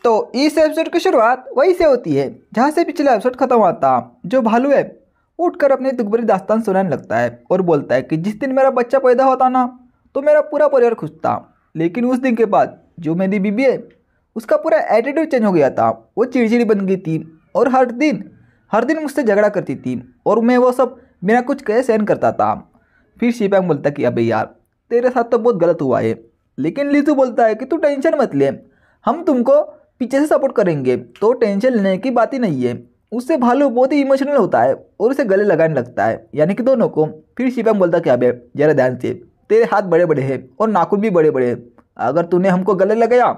तो इस एपिसोड की शुरुआत वहीं से होती है जहाँ से पिछला एपिसोड खत्म हुआ था। जो भालू है उठकर अपनी दुख भरी दास्तान सुनाने लगता है और बोलता है कि जिस दिन मेरा बच्चा पैदा होता ना तो मेरा पूरा परिवार खुश था, लेकिन उस दिन के बाद जो मेरी बीबी है उसका पूरा एटीट्यूड चेंज हो गया था। वो चिड़चिड़ी बन गई थी और हर दिन मुझसे झगड़ा करती थी और मैं वो सब बिना कुछ कहे सहन करता था। फिर शीपेंग बोलता है कि अबे यार तेरे साथ तो बहुत गलत हुआ है, लेकिन लीजू बोलता है कि तू टेंशन मत ले, हम तुमको पीछे से सपोर्ट करेंगे, तो टेंशन लेने की बात ही नहीं है। उससे भालू बहुत ही इमोशनल होता है और उसे गले लगाने लगता है, यानी कि दोनों को। फिर शीपेंग बोलता है कि अबे जरा ध्यान से, तेरे हाथ बड़े बड़े हैं और नाखून भी बड़े बड़े हैं, अगर तूने हमको गले लगाया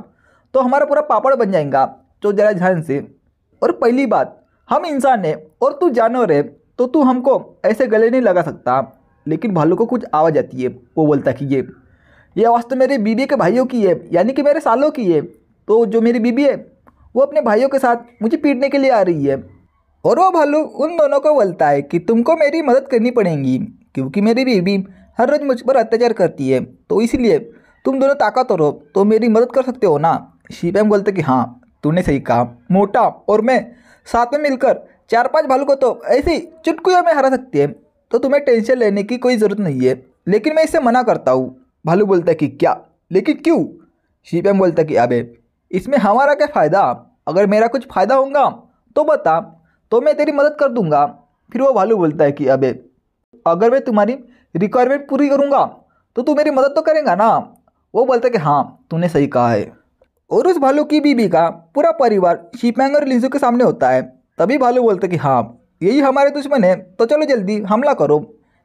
तो हमारा पूरा पापड़ बन जाएगा, तो जरा ध्यान से। और पहली बात, हम इंसान है और तू जानवर है, तो तू हमको ऐसे गले नहीं लगा सकता। लेकिन भालू को कुछ आवाज़ आती है, वो बोलता है कि ये आवाज़ तो मेरे बीबी के भाइयों की है, यानी कि मेरे सालों की है। तो जो मेरी बीबी है वो अपने भाइयों के साथ मुझे पीटने के लिए आ रही है। और वो भालू उन दोनों को बोलता है कि तुमको मेरी मदद करनी पड़ेगी, क्योंकि मेरी बीबी हर रोज़ मुझ पर अत्याचार करती है, तो इसलिए तुम दोनों ताकतवर हो तो मेरी मदद कर सकते हो ना। शीपेंग बोलते कि हाँ तूने सही कहा, मोटा और मैं साथ में मिलकर 4-5 भालू को तो ऐसे ही चुटकियों में हरा सकते हैं, तो तुम्हें टेंशन लेने की कोई ज़रूरत नहीं है। लेकिन मैं इससे मना करता हूँ। भालू बोलता है कि क्या, लेकिन क्यों? शीपेंग बोलता है कि अबे इसमें हमारा क्या फ़ायदा, अगर मेरा कुछ फ़ायदा होगा तो बता, तो मैं तेरी मदद कर दूंगा। फिर वो भालू बोलता है कि अबे अगर मैं तुम्हारी रिक्वायरमेंट पूरी करूंगा तो तू मेरी मदद तो करेगा ना। वो बोलता है कि हाँ तूने सही कहा है। और उस भालू की बीबी का पूरा परिवार शीपेंग और लीजू के सामने होता है। तभी भालू बोलता है कि हाँ यही हमारे दुश्मन है, तो चलो जल्दी हमला करो।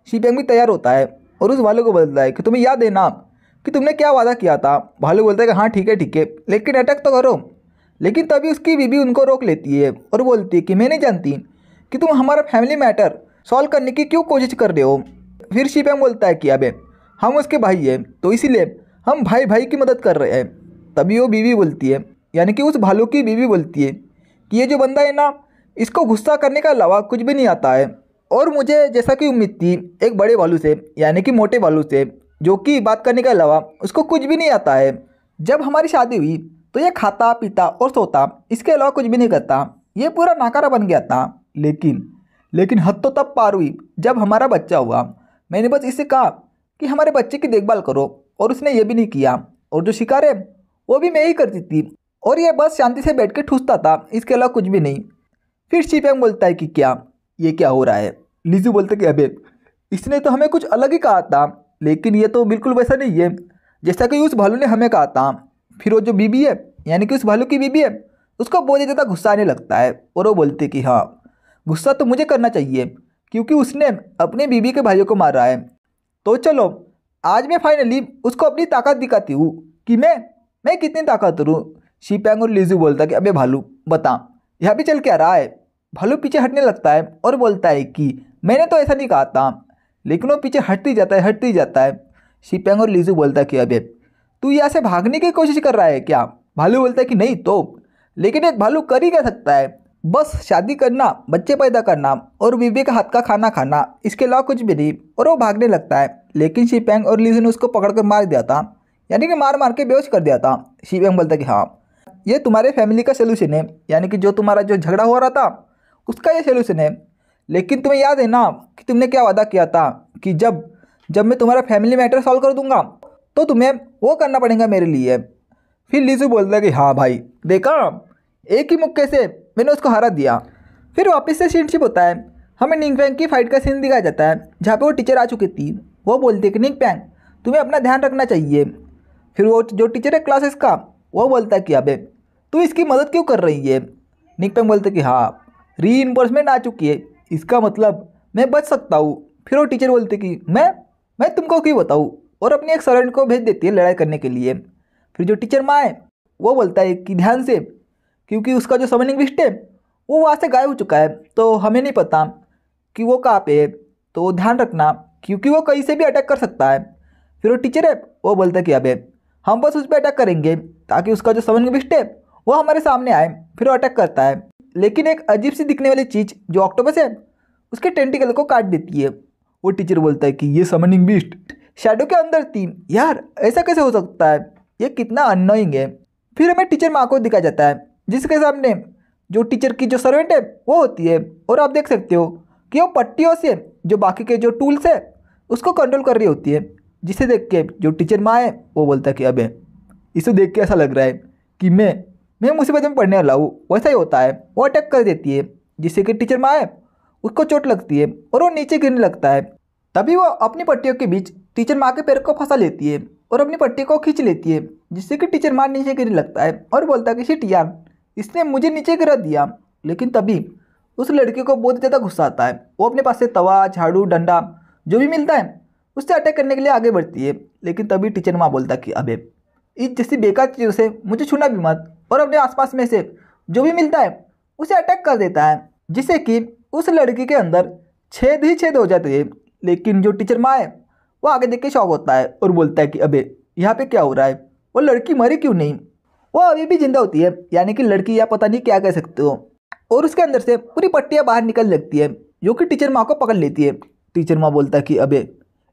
शीपेंग भी तैयार होता है और उस भालू को बोलता है कि तुम्हें याद है ना कि तुमने क्या वादा किया था। भालू बोलता है कि हाँ ठीक है, लेकिन अटैक तो करो। लेकिन तभी उसकी बीबी उनको रोक लेती है और बोलती है कि मैं नहीं जानती कि तुम हमारा फैमिली मैटर सॉल्व करने की क्यों कोशिश कर रहे हो। फिर शीपेंग बोलता है कि अबे हम उसके भाई हैं, तो इसीलिए हम भाई भाई की मदद कर रहे हैं। तभी वो बीवी बोलती है, यानी कि उस भालू की बीवी बोलती है कि ये जो बंदा है ना, इसको गुस्सा करने के अलावा कुछ भी नहीं आता है। और मुझे जैसा कि उम्मीद थी एक बड़े भालू से, यानी कि मोटे भालू से, जो कि बात करने के अलावा उसको कुछ भी नहीं आता है। जब हमारी शादी हुई तो ये खाता पीता और सोता, इसके अलावा कुछ भी नहीं करता। ये पूरा नाकारा बन गया था। लेकिन हद तो तब पार हुई जब हमारा बच्चा हुआ। मैंने बस इससे कहा कि हमारे बच्चे की देखभाल करो, और उसने ये भी नहीं किया। और जो शिकार है वो भी मैं ही करती थी, और ये बस शांति से बैठ के ठूसता था, इसके अलावा कुछ भी नहीं। फिर शीपेंग बोलता है कि ये क्या हो रहा है। लीजू बोलते कि अबे इसने तो हमें कुछ अलग ही कहा था, लेकिन ये तो बिल्कुल वैसा नहीं है जैसा कि उस भालू ने हमें कहा था। फिर वो जो बीबी है, यानी कि उस भालू की बीबी है, उसको बहुत ज़्यादा गुस्सा आने लगता है और वो बोलती कि हाँ गुस्सा तो मुझे करना चाहिए, क्योंकि उसने अपने बीबी के भाइयों को मारा है। तो चलो आज मैं फाइनली उसको अपनी ताकत दिखाती हूँ कि मैं कितनी ताकतवर हूँ। शीपेंग और लीजू बोलता कि अबे भालू बता यहाँ भी चल क्या रहा है। भालू पीछे हटने लगता है और बोलता है कि मैंने तो ऐसा नहीं कहा था, लेकिन वो पीछे हटती जाता है। शीपेंग और लीजू बोलता है कि अबे तू यहाँ से भागने की कोशिश कर रहा है क्या। भालू बोलता है कि नहीं तो, लेकिन एक भालू कर ही क्या सकता है, बस शादी करना, बच्चे पैदा करना और बीबी का हाथ का खाना खाना, इसके अलावा कुछ भी नहीं। और वो भागने लगता है, लेकिन शीपेंग और लीजू ने उसको पकड़ कर मार दिया था, यानी कि मार के बेहोश कर दिया था। शीपेंग बोलता है कि हाँ ये तुम्हारे फैमिली का सोल्यूशन है, यानी कि जो तुम्हारा जो झगड़ा हो रहा था उसका ये सोल्यूशन है। लेकिन तुम्हें याद है ना कि तुमने क्या वादा किया था कि जब मैं तुम्हारा फैमिली मैटर सॉल्व कर दूंगा तो तुम्हें वो करना पड़ेगा मेरे लिए। फिर लीजू बोलता है कि हाँ भाई देखा, एक ही मुक्के से मैंने उसको हरा दिया। फिर वापस से सीनशिप होता है, हमें निंगपैंग की फाइट का सीन दिखाया जाता है जहाँ पे वो टीचर आ चुकी थी। वो बोलती है कि निंगपैंग तुम्हें अपना ध्यान रखना चाहिए। फिर वो जो टीचर है क्लासेस का, वो बोलता है कि अबे तू इसकी मदद क्यों कर रही है। निंगपैंग बोलते कि हाँ रीइंफोर्समेंट आ चुकी है, इसका मतलब मैं बच सकता हूँ। फिर वो टीचर बोलते कि मैं तुमको क्यों बताऊँ, और अपनी एक सर्वेंट को भेज देती है लड़ाई करने के लिए। फिर जो टीचर माँ है वो बोलता है कि ध्यान से, क्योंकि उसका जो समनिंग बिस्ट है वो वहाँ से गायब हो चुका है, तो हमें नहीं पता कि वो कहाँ पे है, तो ध्यान रखना क्योंकि वो कहीं से भी अटैक कर सकता है। फिर वो टीचर है वो बोलता है कि अबे हम बस उस पर अटैक करेंगे ताकि उसका जो समनिंग बिस्ट है वो हमारे सामने आए। फिर वो अटैक करता है, लेकिन एक अजीब सी दिखने वाली चीज़ जो ऑक्टोपस है उसके टेंटिकल को काट देती है। वो टीचर बोलता है कि ये समनिंग बीस्ट शैडो के अंदर थी। यार ऐसा कैसे हो सकता है, ये कितना अननोइंग है। फिर हमें टीचर माँ को दिखाया जाता है, जिसके सामने जो टीचर की जो सर्वेंट है वो होती है, और आप देख सकते हो कि वो पट्टियों से जो बाकी के जो टूल्स है उसको कंट्रोल कर रही होती है। जिसे देख के जो टीचर माँ है वो बोलता है कि अबे इसे देख के ऐसा लग रहा है कि मैं मुसीबत में पढ़ने वाला हूँ। वैसा ही होता है, वो अटैक कर देती है, जिससे कि टीचर माँ है उसको चोट लगती है और वो नीचे गिरने लगता है। तभी वो अपनी पट्टियों के बीच टीचर माँ के पैर को फंसा लेती है और अपनी पट्टी को खींच लेती है, जिससे कि टीचर माँ नीचे गिरने लगता है और बोलता है कि शिट यार, इसने मुझे नीचे गिरा दिया। लेकिन तभी उस लड़के को बहुत ज़्यादा गुस्सा आता है। वो अपने पास से तवा, झाड़ू, डंडा जो भी मिलता है उससे अटैक करने के लिए आगे बढ़ती है। लेकिन तभी टीचर माँ बोलता है कि अबे इस जैसी बेकार चीज़ों से मुझे छूना भी मत, और अपने आसपास में से जो भी मिलता है उसे अटैक कर देता है, जिससे कि उस लड़की के अंदर छेद ही छेद हो जाते हैं। लेकिन जो टीचर माँ है वो आगे देख के शॉक होता है और बोलता है कि अबे यहाँ पे क्या हो रहा है, वो लड़की मरी क्यों नहीं, वो अभी भी जिंदा होती है, यानी कि लड़की, या पता नहीं क्या कह सकते हो। और उसके अंदर से पूरी पट्टियाँ बाहर निकल लगती है, जो कि टीचर माँ को पकड़ लेती है। टीचर माँ बोलता है कि अबे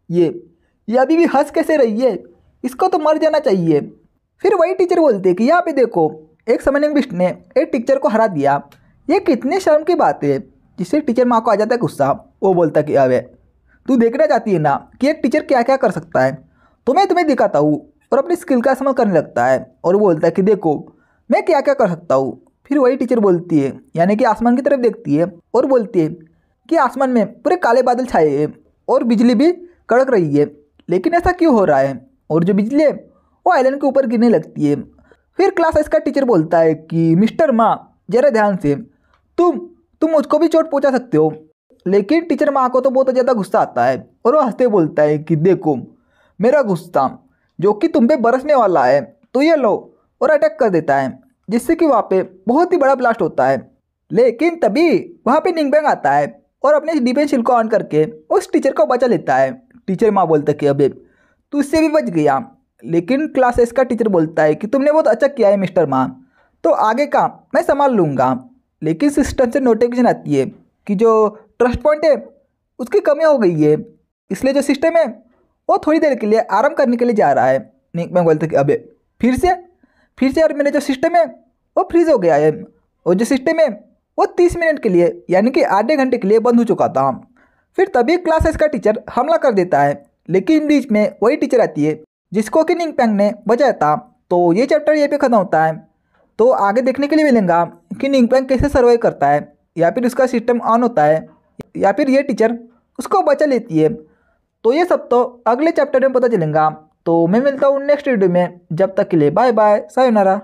ये अभी भी हंस कैसे रही है, इसको तो मर जाना चाहिए। फिर वही टीचर बोलते हैं कि यहाँ पे देखो, एक समन्वयक ने एक टीचर को हरा दिया, ये कितनी शर्म की बात है। जिससे टीचर माँ को आ जाता है गुस्सा। वो बोलता है कि अबे तू देखना चाहती है ना कि एक टीचर क्या क्या कर सकता है, तो मैं तुम्हें दिखाता हूँ। और अपनी स्किल का इस्तेमाल करने लगता है और वो बोलता है कि देखो मैं क्या क्या कर सकता हूँ। फिर वही टीचर बोलती है, यानी कि आसमान की तरफ देखती है और बोलती है कि आसमान में पूरे काले बादल छाए हैं और बिजली भी कड़क रही है, लेकिन ऐसा क्यों हो रहा है। और जो बिजली है वो आइलैंड के ऊपर गिरने लगती है। फिर क्लास इसका टीचर बोलता है कि मिस्टर माँ जरा ध्यान से, तुम मुझको भी चोट पहुँचा सकते हो। लेकिन टीचर माँ को तो बहुत ज़्यादा गुस्सा आता है और वो हंसते बोलता है कि देखो मेरा गुस्सा जो कि तुम पे बरसने वाला है, तो ये लो, और अटैक कर देता है, जिससे कि वहाँ पे बहुत ही बड़ा ब्लास्ट होता है। लेकिन तभी वहाँ पे निंगबैंग आता है और अपने डिफेंस शील्ड को ऑन करके उस टीचर को बचा लेता है। टीचर माँ बोलता है कि अबे तू इससे भी बच गया। लेकिन क्लास एस का टीचर बोलता है कि तुमने बहुत अच्छा किया है मिस्टर माँ, तो आगे का मैं संभाल लूँगा। लेकिन सिस्टम से नोटिफिकेशन आती है कि जो ट्रस्ट पॉइंट है उसकी कमी हो गई है, इसलिए जो सिस्टम है वो थोड़ी देर के लिए आराम करने के लिए जा रहा है। निंगबैंग बोलता है कि अबे फिर से और मेरा जो सिस्टम है वो फ्रीज हो गया है, और जो सिस्टम है वो 30 मिनट के लिए, यानी कि आधे घंटे के लिए बंद हो चुका था। फिर तभी क्लासेस का टीचर हमला कर देता है, लेकिन बीच में वही टीचर आती है जिसको कि निंगबैंग ने बचाया था। तो ये चैप्टर ये पे ख़त्म होता है। तो आगे देखने के लिए मिलेगा कि निंगबैंग कैसे सर्वाइव करता है, या फिर उसका सिस्टम ऑन होता है, या फिर ये टीचर उसको बचा लेती है। तो ये सब तो अगले चैप्टर में पता चलेगा। तो मैं मिलता हूँ नेक्स्ट वीडियो में, जब तक के लिए बाय बाय, सायोनारा।